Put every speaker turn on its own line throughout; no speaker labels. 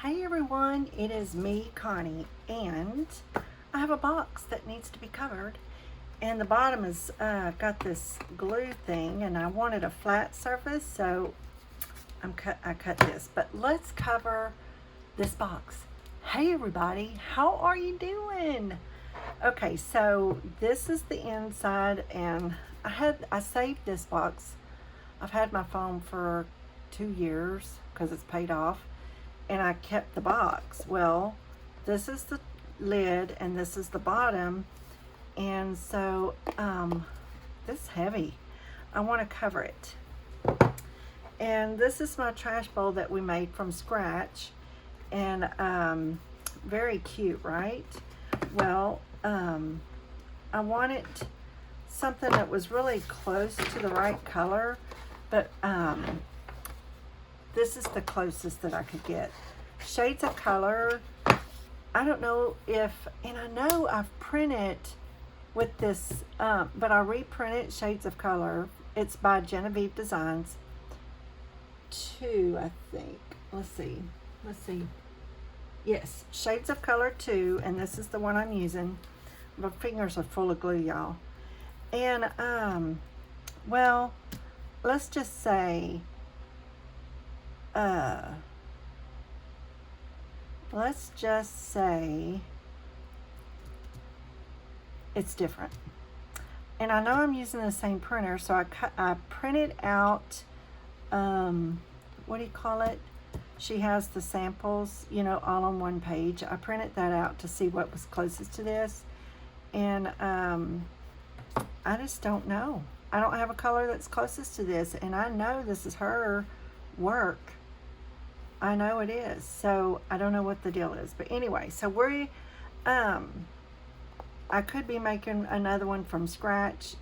Hey everyone, it is me, Connie, and I have a box that needs to be covered, and the bottom has got this glue thing, and I wanted a flat surface, so I cut this. But let's cover this box. Hey everybody, how are you doing? Okay, so this is the inside, and I saved this box. I've had my phone for 2 years because it's paid off, and I kept the box. Well, this is the lid and this is the bottom, and so this is heavy. I want to cover it. And this is my trash bowl that we made from scratch, and very cute, right? Well, I wanted something that was really close to the right color, but this is the closest that I could get. Shades of color, I don't know if, and I know I've printed with this, but I reprinted Shades of Color. It's by Jenofeve Designs. 2, I think. Let's see. Yes, Shades of Color 2, and this is the one I'm using. My fingers are full of glue, y'all. And, well, let's just say, it's different. And I know I'm using the same printer, so I printed out, what do you call it? She has the samples, you know, all on one page. I printed that out to see what was closest to this. And I just don't know. I don't have a color that's closest to this, and I know this is her work. I know it is, so I don't know what the deal is. But anyway, so I could be making another one from scratch,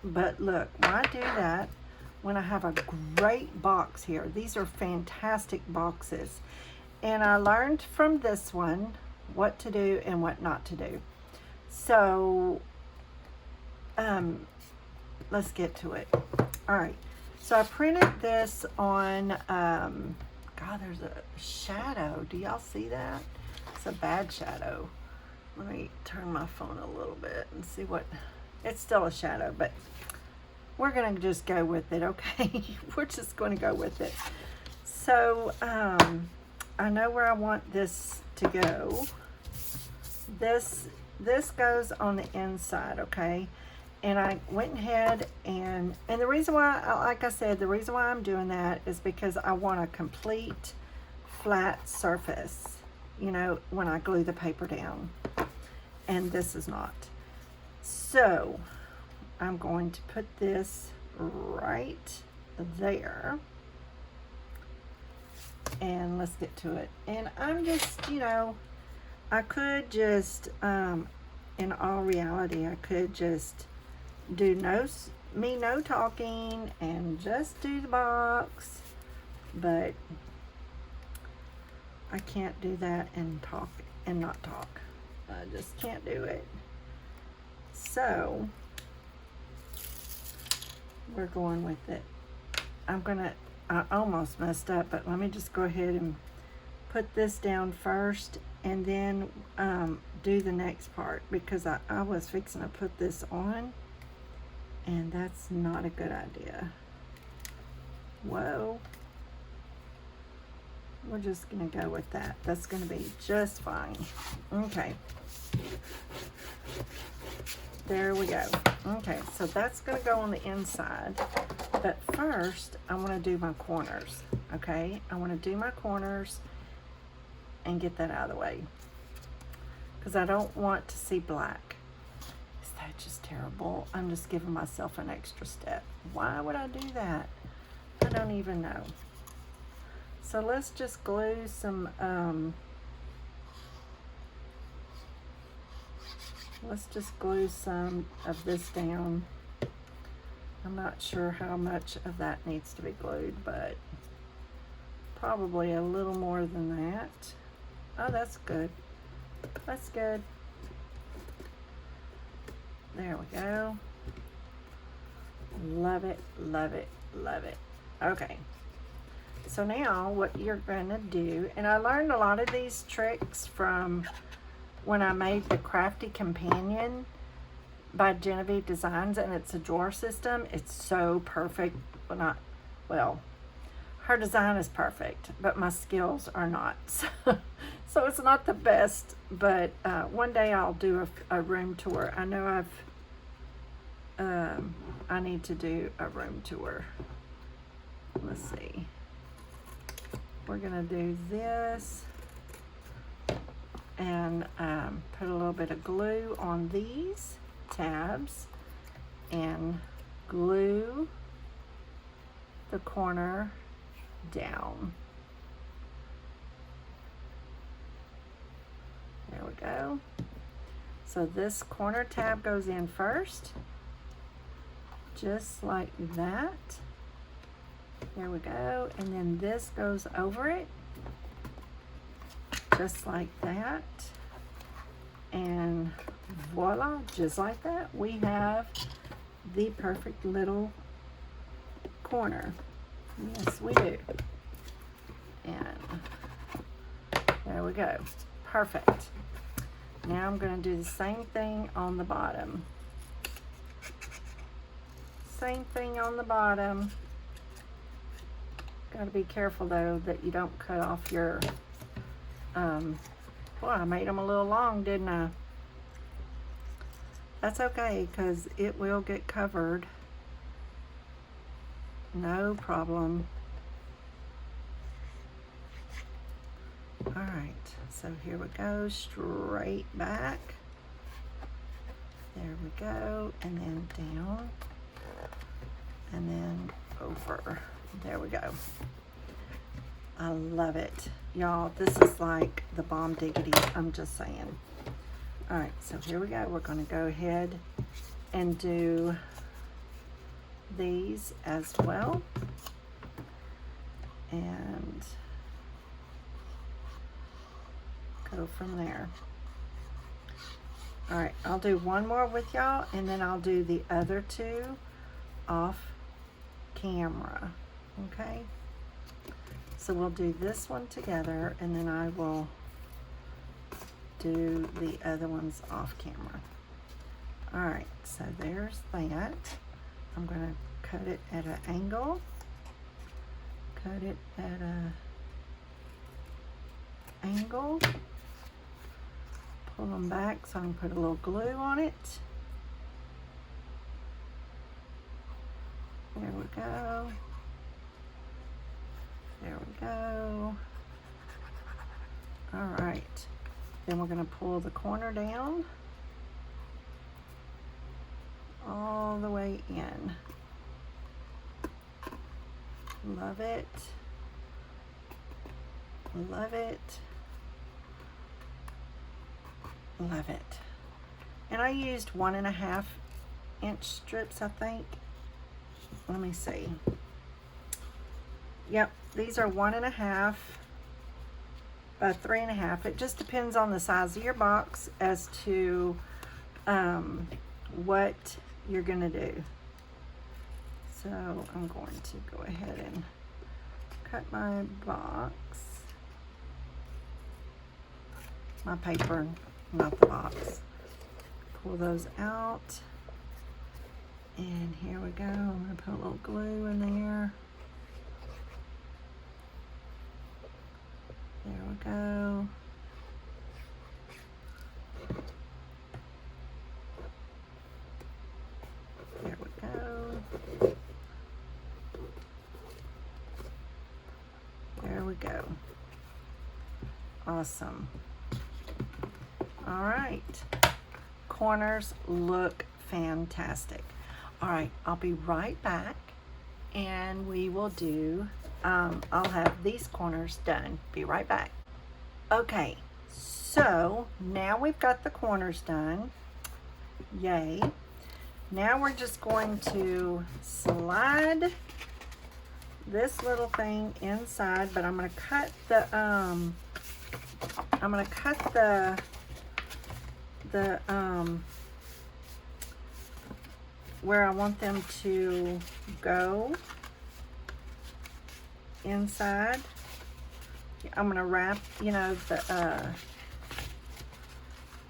but look, why do that when I have a great box here? These are fantastic boxes, and I learned from this one what to do and what not to do. So let's get to it. All right, so I printed this on God, there's a shadow. Do y'all see that? It's a bad shadow. Let me turn my phone a little bit and see what, it's still a shadow, but we're gonna just go with it, okay? We're just gonna go with it. So I know where I want this to go. This goes on the inside, okay? And I went ahead and the reason why, like I said, the reason why I'm doing that is because I want a complete flat surface, you know, when I glue the paper down. And this is not. So I'm going to put this right there. And let's get to it. And I'm just, you know, I could just, in all reality, I could just do no talking and just do the box, but I can't do that and talk and not talk. I just can't do it. So we're going with it. I almost messed up, but let me just go ahead and put this down first and then do the next part, because I was fixing to put this on, and that's not a good idea. Whoa. We're just gonna go with that. That's gonna be just fine. Okay. There we go. Okay, so that's gonna go on the inside. But first, I wanna do my corners, okay? I wanna do my corners and get that out of the way, because I don't want to see black. Is that just terrible? I'm just giving myself an extra step. Why would I do that? I don't even know. So let's just glue some, let's just glue some of this down. I'm not sure how much of that needs to be glued, but probably a little more than that. Oh, that's good. That's good. There we go. Love it, love it, love it. Okay. so now what you're gonna do, and I learned a lot of these tricks from when I made the Crafty Companion by Jenofeve Designs, and it's a drawer system. It's so perfect. Well, her design is perfect, but my skills are not. So it's not the best, but one day I'll do a room tour. I know I need to do a room tour. Let's see. We're gonna do this and put a little bit of glue on these tabs and glue the corner down. There we go. So this corner tab goes in first, just like that. There we go. And then this goes over it, just like that. And voila, just like that, we have the perfect little corner. Yes, we do. And there we go. Perfect. Now I'm going to do the same thing on the bottom. Same thing on the bottom. Got to be careful though that you don't cut off your, well, I made them a little long, didn't I? That's okay, because it will get covered. No problem. All right, so here we go, straight back. There we go, and then down, and then over. There we go. I love it. Y'all, this is like the bomb diggity, I'm just saying. All right, so here we go. We're gonna go ahead and do these as well. And go from there. All right, I'll do one more with y'all, and then I'll do the other two off camera, okay? So we'll do this one together, and then I will do the other ones off camera. All right, so there's that. I'm gonna cut it at an angle, cut it at a angle, pull them back so I can put a little glue on it. There we go. There we go. All right. Then we're going to pull the corner down all the way in. Love it. Love it. Love it. And I used 1.5 inch strips, I think. Let me see. Yep, these are 1.5 by 3.5. It just depends on the size of your box as to what you're gonna do. So I'm going to go ahead and cut my box, my paper, not the box. Pull those out. And here we go. I'm going to put a little glue in there. There we go. There we go. There we go. Awesome. All right. Corners look fantastic. All right, I'll be right back, and we will do, I'll have these corners done. Be right back. Okay, so now we've got the corners done. Yay. Now we're just going to slide this little thing inside, but I'm going to cut the, where I want them to go. inside. I'm gonna wrap, you know,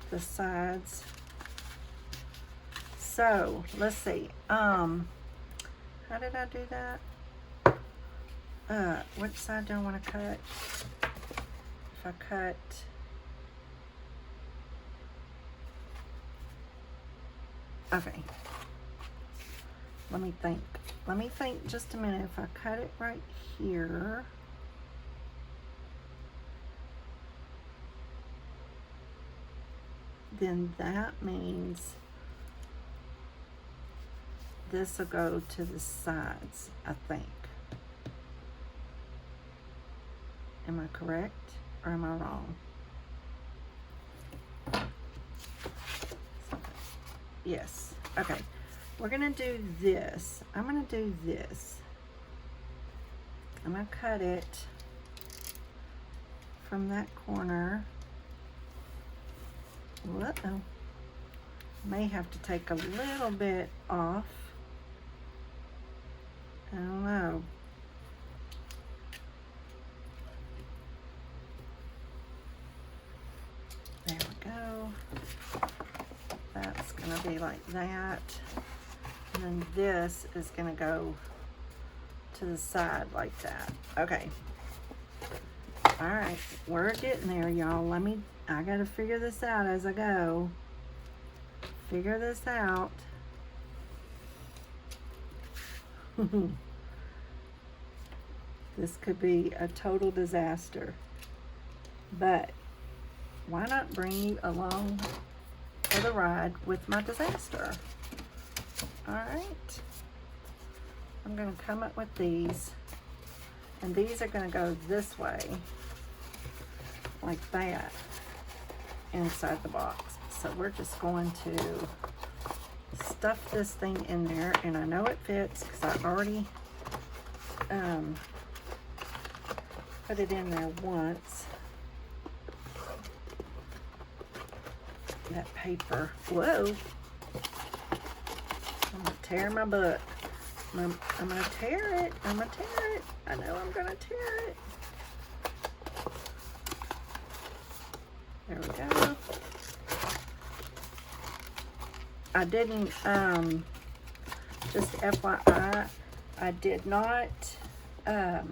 the sides. So let's see. How did I do that? Which side do I want to cut? If I cut, okay. Let me think. Let me think just a minute. If I cut it right here, then that means this will go to the sides, I think. Am I correct or am I wrong? Yes. Okay. We're gonna do this. I'm gonna do this. I'm gonna cut it from that corner. Uh-oh. May have to take a little bit off. I don't know. There we go. That's gonna be like that. And then this is gonna go to the side like that. Okay. All right, we're getting there, y'all. I gotta figure this out as I go. Figure this out. This could be a total disaster. But why not bring you along for the ride with my disaster? All right. I'm gonna come up with these. And these are gonna go this way, like that, inside the box. So we're just going to stuff this thing in there, and I know it fits because I already put it in there once. That paper, whoa. I'm gonna tear my book. I'm gonna tear it. I'm gonna tear it. I know I'm gonna tear it. There we go. I didn't, just FYI, I did not, I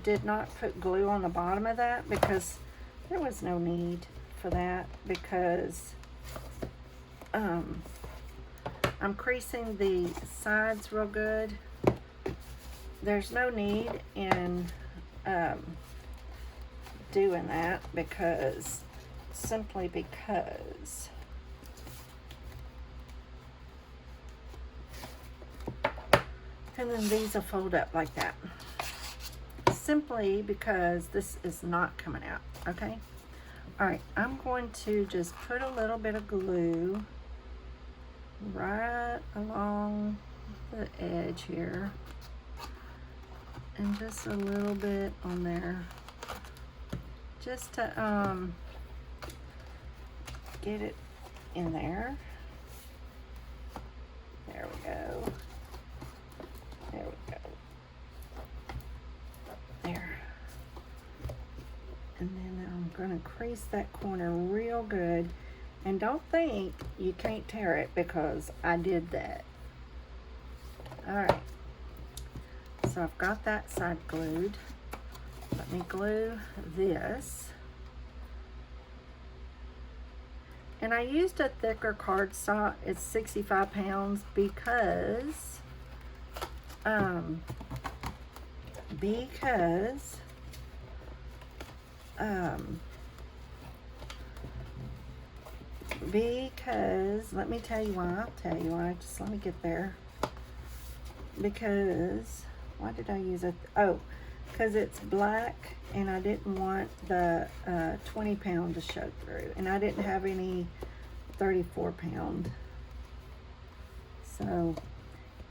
did not put glue on the bottom of that because there was no need for that, because I'm creasing the sides real good. There's no need in doing that simply because and then these will fold up like that, simply because this is not coming out. Okay. All right, I'm going to just put a little bit of glue right along the edge here, and just a little bit on there, just to get it in there. There we go. There we go. There. And then I'm gonna crease that corner real good. And don't think you can't tear it, because I did that. All right. So I've got that side glued. Let me glue this. And I used a thicker cardstock. It's 65 pounds because let me tell you why. I'll tell you why. Just let me get there. Because why did I use it? Oh, because it's black, and I didn't want the 20 pound to show through, and I didn't have any 34 pound. So,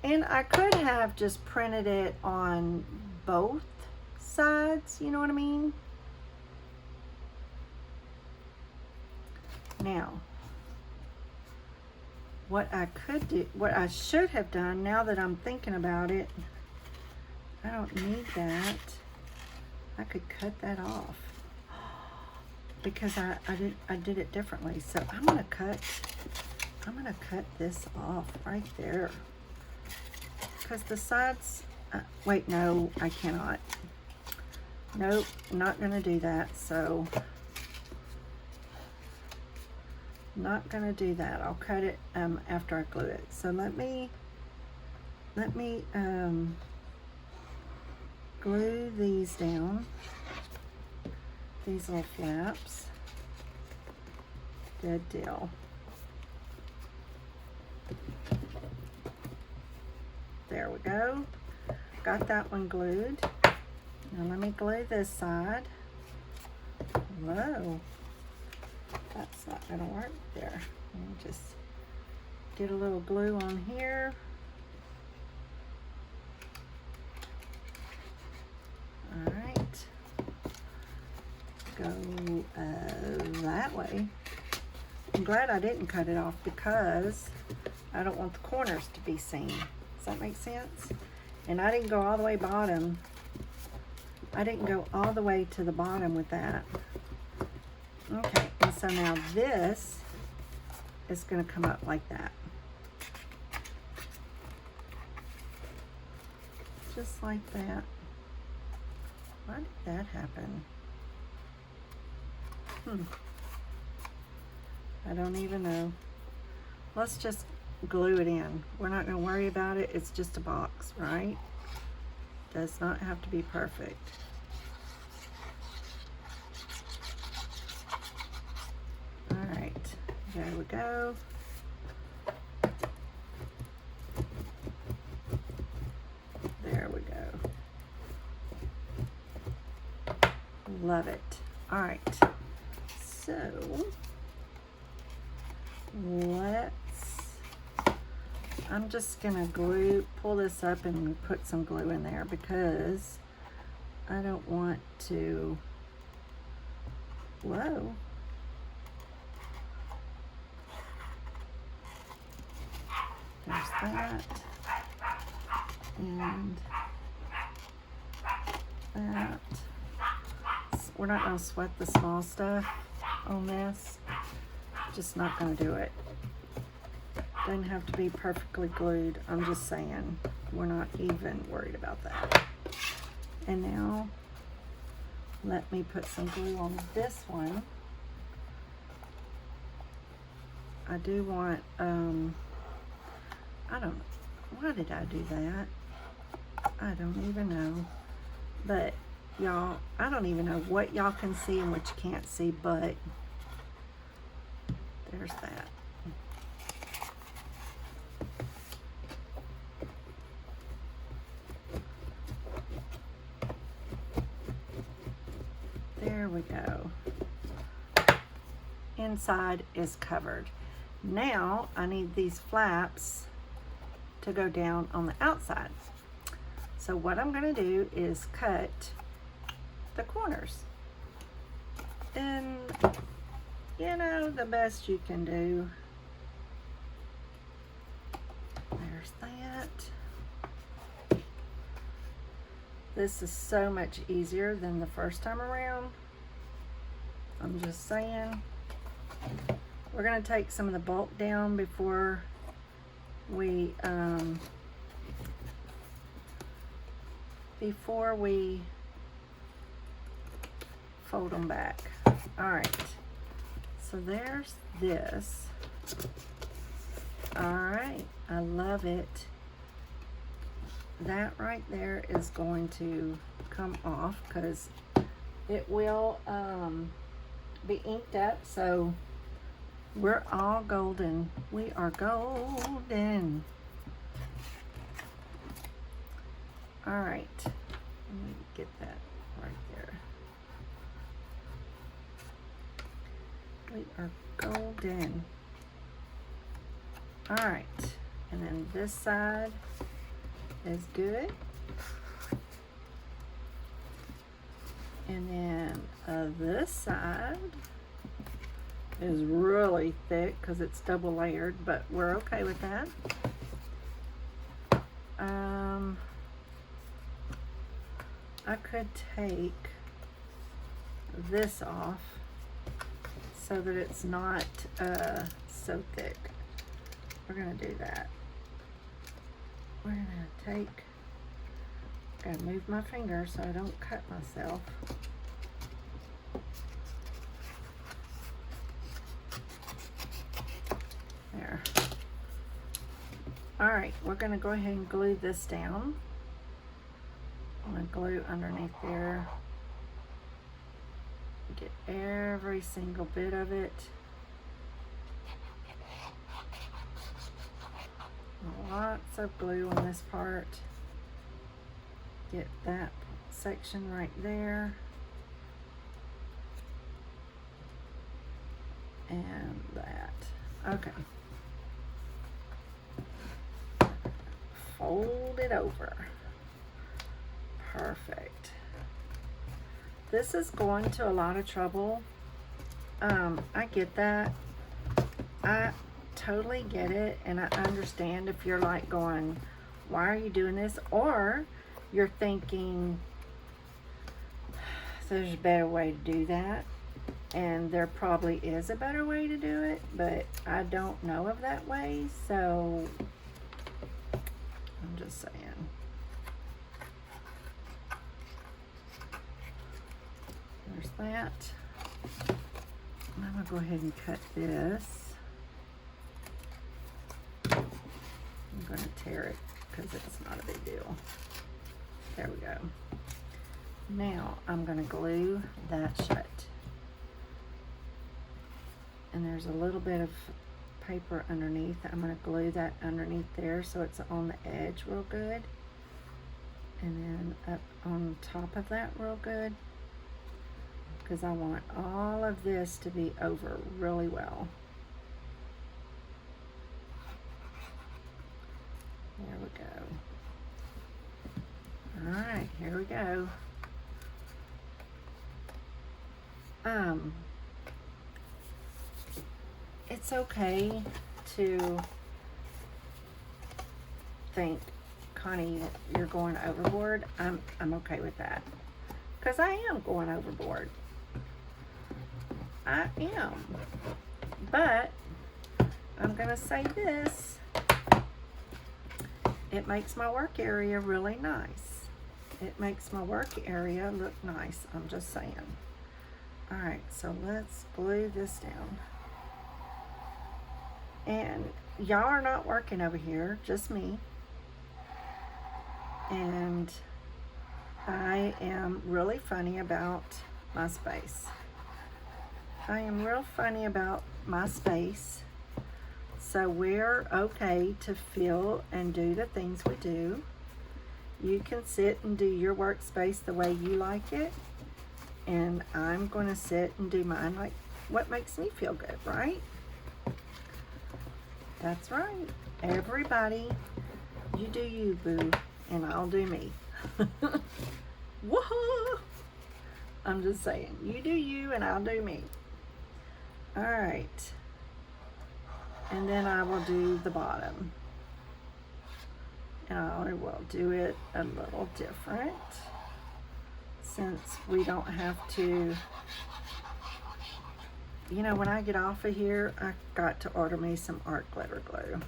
and I could have just printed it on both sides, you know what I mean? Now, what I should have done, now that I'm thinking about it, I don't need that. I could cut that off because I did it differently. So I'm gonna cut this off right there because the sides. Wait, no, I cannot. Nope, not gonna do that. So not gonna do that. I'll cut it after I glue it. So let me glue these down, these little flaps. Good deal. There we go. Got that one glued. Now let me glue this side. Whoa, that's not gonna work there. Let me just get a little glue on here. All right, go that way. I'm glad I didn't cut it off because I don't want the corners to be seen. Does that make sense? And I didn't go all the way bottom. I didn't go all the way to the bottom with that. Okay, and so now this is going to come up like that. Just like that. Why did that happen? I don't even know. Let's just glue it in. We're not going to worry about it. It's just a box, right? Does not have to be perfect. All right, there we go. There we go. Love it. All right, so I'm just gonna pull this up and put some glue in there because I don't want to, whoa. There's that, and that. We're not gonna sweat the small stuff on this, just not gonna do it. Doesn't have to be perfectly glued. I'm just saying, we're not even worried about that. And now, let me put some glue on this one. I do want, I don't, why did I do that? I don't even know. But y'all, I don't even know what y'all can see and what you can't see, but there's that. There we go. Inside is covered. Now I need these flaps to go down on the outside. So what I'm going to do is cut the corners. And you know, the best you can do. There's that. This is so much easier than the first time around. I'm just saying. We're going to take some of the bulk down before we fold them back. All right. So there's this. All right. I love it. That right there is going to come off because it will be inked up. So we're all golden. We are golden. All right. Let me get that right there. We are golden. All right. And then this side is good. And then this side is really thick because it's double layered, but we're okay with that. I could take this off so that it's not so thick. We're gonna do that. We're gonna gotta move my finger so I don't cut myself. There. All right, we're gonna go ahead and glue this down. I'm gonna glue underneath there. Get every single bit of it. Lots of glue on this part. Get that section right there. And that. Okay. Fold it over. Perfect. This is going to a lot of trouble. I get that. I totally get it, and I understand if you're like going, why are you doing this? Or you're thinking there's a better way to do that, and there probably is a better way to do it, but I don't know of that way, so I'm just saying. There's that. I'm gonna go ahead and cut this. I'm gonna tear it because it's not a big deal. There we go. Now I'm gonna glue that shut. And there's a little bit of paper underneath. I'm gonna glue that underneath there so it's on the edge real good. And then up on top of that real good, because I want all of this to be over really well. There we go. All right, here we go. It's okay to think, Connie, you're going overboard. I'm okay with that, because I am going overboard. I am. But I'm gonna say this. It makes my work area really nice. It makes my work area look nice. I'm just saying. All right, so let's glue this down. And y'all are not working over here, just me. And I am really funny about my space. I am real funny about my space. So we're okay to feel and do the things we do. You can sit and do your workspace the way you like it. And I'm going to sit and do mine like what makes me feel good, right? That's right. Everybody, you do you, boo, and I'll do me. Woohoo! I'm just saying, you do you and I'll do me. All right. And then I will do the bottom. And I will do it a little different, since we don't have to, you know, when I get off of here, I got to order me some art glitter glue.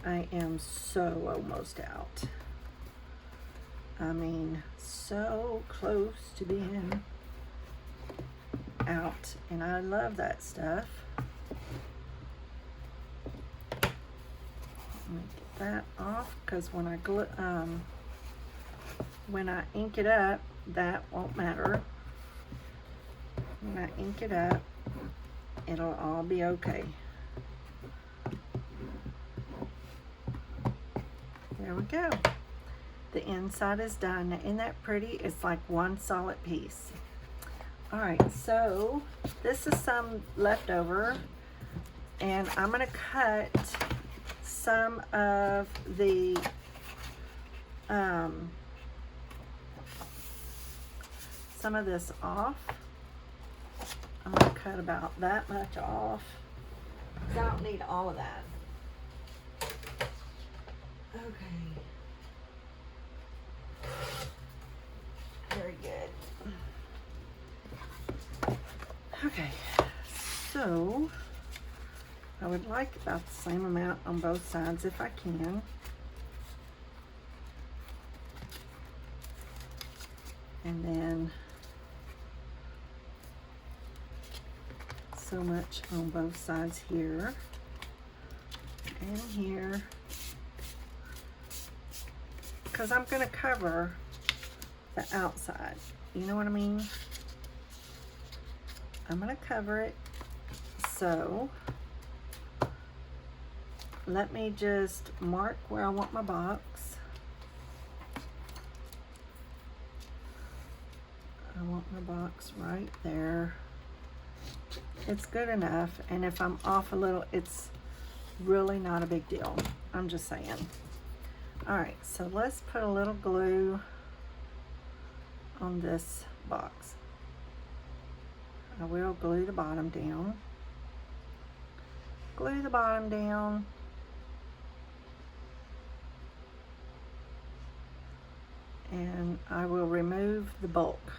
I am so almost out. I mean, so close to being out, and I love that stuff. Let me get that off, because when I ink it up, that won't matter. When I ink it up, it'll all be okay. There we go. The inside is done. Isn't that pretty? It's like one solid piece. All right, so this is some leftover, and I'm gonna cut some of the some of this off. I'm gonna cut about that much off, because I don't need all of that. Okay. Okay, so I would like about the same amount on both sides if I can. And then so much on both sides here and here, because I'm going to cover the outside. You know what I mean? I'm going to cover it. So let me just mark where I want my box. I want my box right there. It's good enough, and if I'm off a little, it's really not a big deal. I'm just saying. All right, so let's put a little glue on this box. I will glue the bottom down. Glue the bottom down. And I will remove the bulk.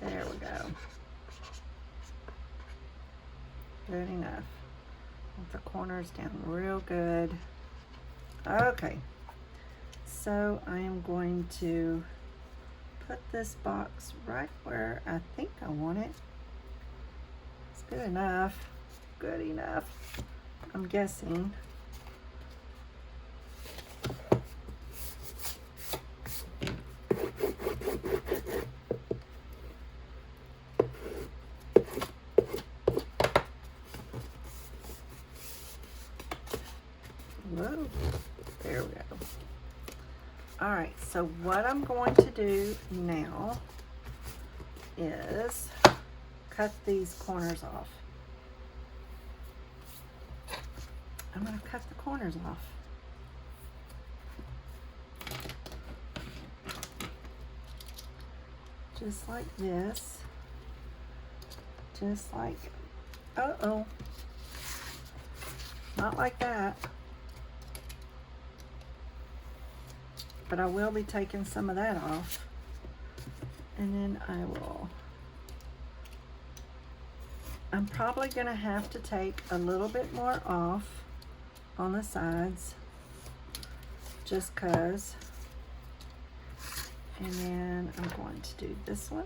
There we go. Good enough. With the corners down real good. Okay. So I am going to put this box right where I think I want it. It's good enough. Good enough. I'm guessing. Whoa, there we go. All right, so what I'm going to do now is cut these corners off. I'm going to cut the corners off. Just like this. Just like, uh-oh. Not like that. But I will be taking some of that off. And then I'm probably going to have to take a little bit more off on the sides, just cause. And then I'm going to do this one.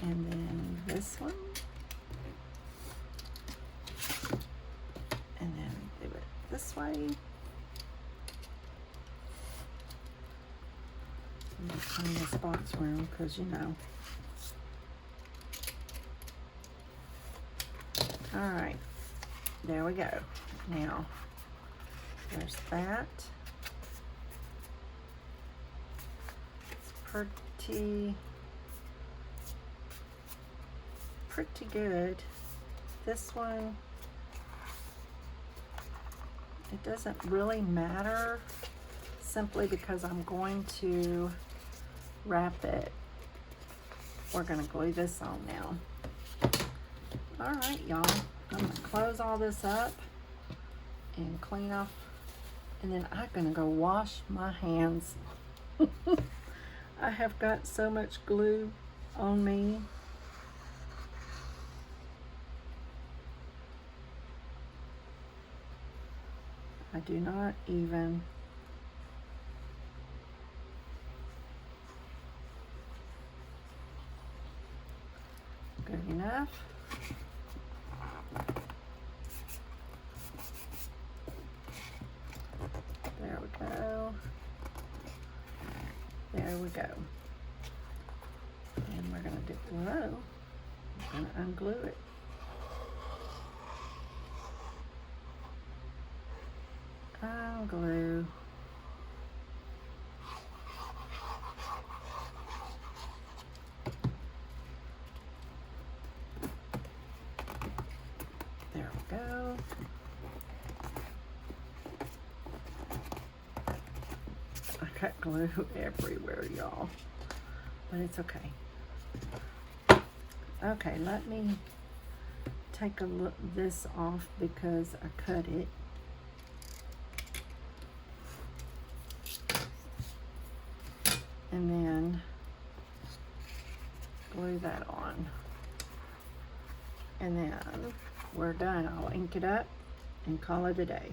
And then this one. And then do it this way. I'm just clean this box room because you know. All right, there we go. Now, there's that. It's pretty good. This one, it doesn't really matter simply because I'm going to wrap it. We're gonna glue this on now. All right, y'all, I'm gonna close all this up and clean off, and then I'm gonna go wash my hands. I have got so much glue on me. I do not even good enough. There we go. There we go. And we're going to do, whoa, I'm going to unglue it. Unglue. There we go. I got glue everywhere, y'all, but it's okay. Okay, let me take a look this off because I cut it. and then glue that on. And then we're done. I'll ink it up and call it a day.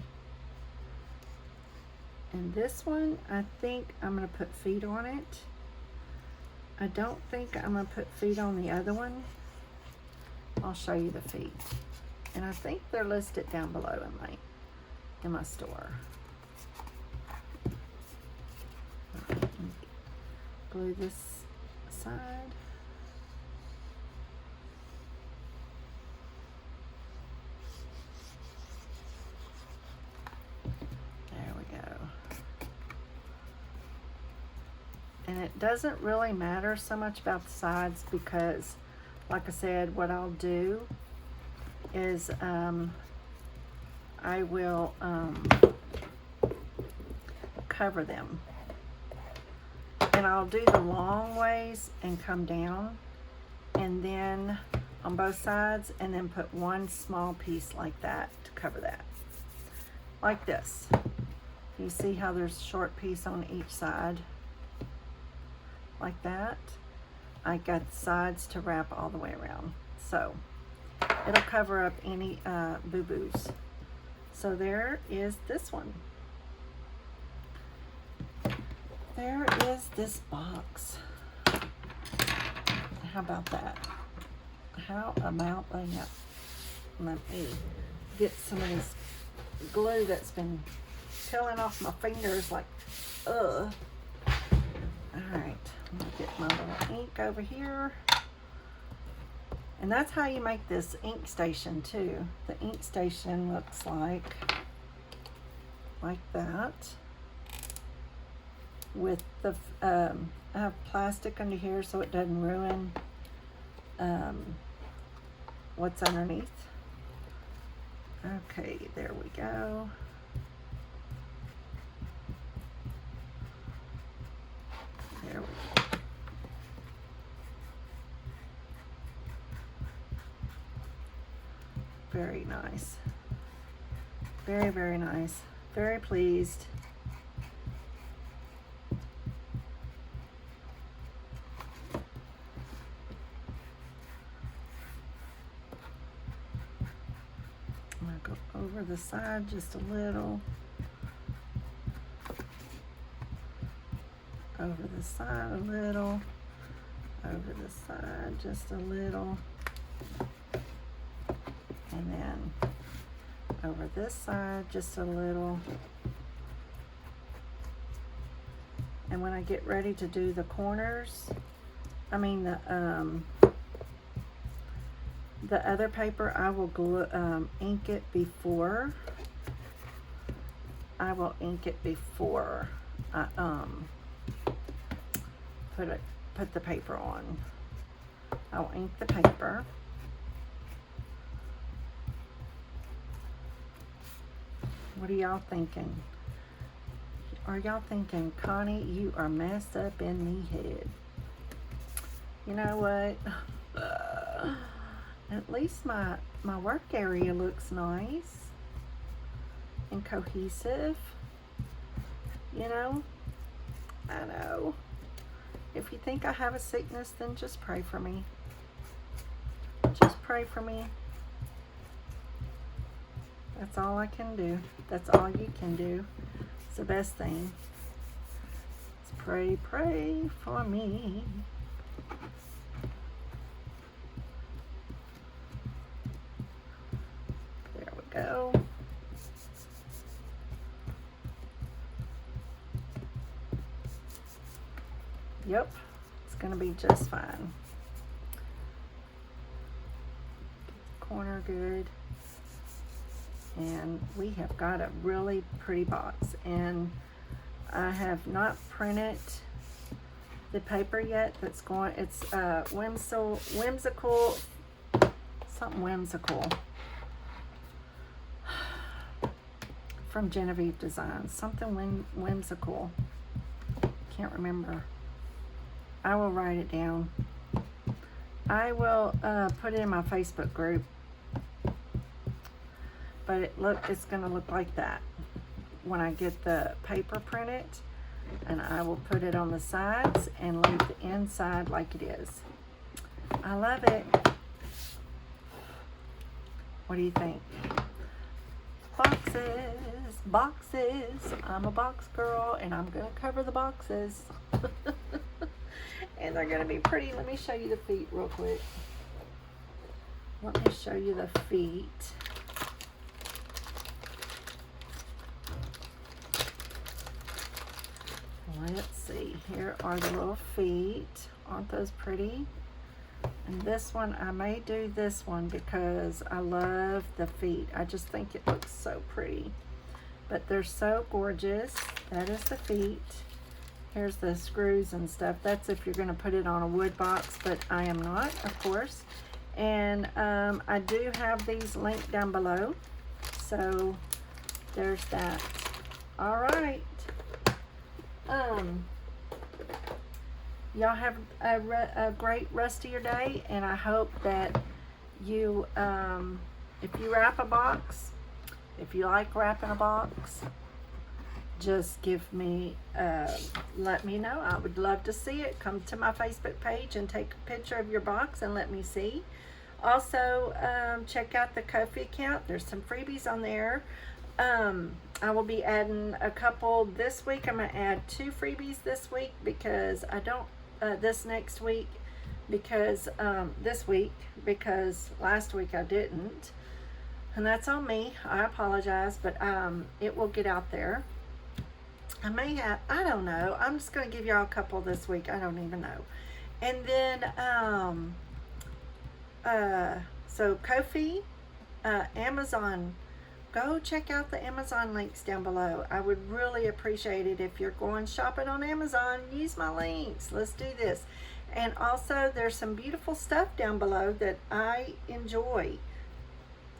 And this one, I think I'm going to put feet on it. I don't think I'm going to put feet on the other one. I'll show you the feet. And I think they're listed down below in my store. Glue this side. There we go. And it doesn't really matter so much about the sides because, like I said, what I'll do is I will cover them. And I'll do the long ways and come down, and then on both sides, and then put one small piece like that to cover that. Like this. You see how there's a short piece on each side? Like that. I got the sides to wrap all the way around. So it'll cover up any boo-boos. So there is this one. There is this box. How about that? How about that? Let me get some of this glue that's been peeling off my fingers like, ugh. Alright, I'm gonna get my little ink over here. And that's how you make this ink station too. The ink station looks like that. With the, I have plastic under here so it doesn't ruin what's underneath. Okay, there we go. There we go. Very nice. Very, very nice. Very pleased. I'm going to go over the side just a little. Over the side a little. Over the side just a little. And then over this side just a little. And when I get ready to do the corners, I mean the other paper, I will glue, ink it before. I will ink it before I put the paper on. I'll ink the paper. What are y'all thinking? Are y'all thinking, Connie, you are messed up in the head? You know what? At least my work area looks nice and cohesive. You know? I know. If you think I have a sickness, then just pray for me. Just pray for me. That's all I can do. That's all you can do. It's the best thing. It's pray, pray for me. There we go. Yep, it's gonna be just fine. Corner good. And we have got a really pretty box, and I have not printed the paper yet. That's going, it's whimsical, something whimsical from Jenofeve Designs, something whimsical, can't remember. I will write it down. I will put it in my Facebook group. But it's gonna look like that when I get the paper printed. and I will put it on the sides and leave the inside like it is. I love it. What do you think? Boxes, boxes. I'm a box girl, and I'm going to cover the boxes. And they're going to be pretty. Let me show you the feet real quick. Let me show you the feet. Let's see. Here are the little feet. Aren't those pretty? And this one, I may do this one because I love the feet. I just think it looks so pretty. But they're so gorgeous. That is the feet. Here's the screws and stuff. That's if you're going to put it on a wood box, but I am not, of course. And I do have these linked down below. So there's that. All right. Y'all have a great rest of your day, and I hope that you, if you wrap a box, if you like wrapping a box, just give me, let me know. I would love to see it. Come to my Facebook page and take a picture of your box and let me see. Also, check out the Ko-fi account. There's some freebies on there. I will be adding a couple this week. I'm going to add 2 freebies this week because I don't, this next week, because this week, because last week I didn't. And that's on me. I apologize, but it will get out there. I may have, I don't know. I'm just going to give y'all a couple this week. I don't even know. And then, so Ko-fi, Amazon. Go check out the Amazon links down below. I would really appreciate it if you're going shopping on Amazon. Use my links. Let's do this. And also, there's some beautiful stuff down below that I enjoy.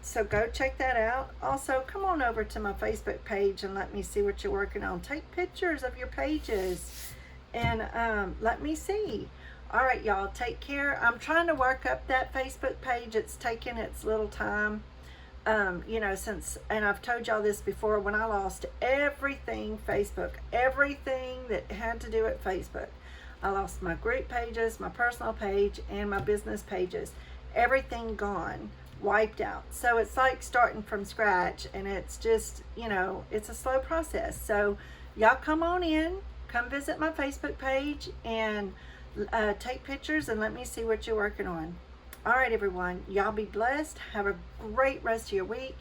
So go check that out. Also, come on over to my Facebook page and let me see what you're working on. Take pictures of your pages and let me see. All right, y'all, take care. I'm trying to work up that Facebook page. It's taking its little time. You know, since, and I've told y'all this before, when I lost everything Facebook, everything that had to do with Facebook, I lost my group pages, my personal page, and my business pages. Everything gone, wiped out. So it's like starting from scratch, and it's just, you know, it's a slow process. So y'all come on in, come visit my Facebook page, and take pictures and let me see what you're working on. All right, everyone. Y'all be blessed. Have a great rest of your week,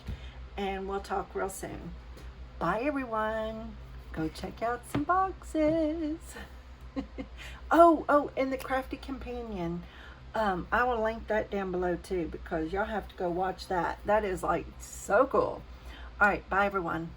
and we'll talk real soon. Bye, everyone. Go check out some boxes. Oh, and the Crafty Companion. I will link that down below, too, because y'all have to go watch that. That is, like, so cool. All right. Bye, everyone.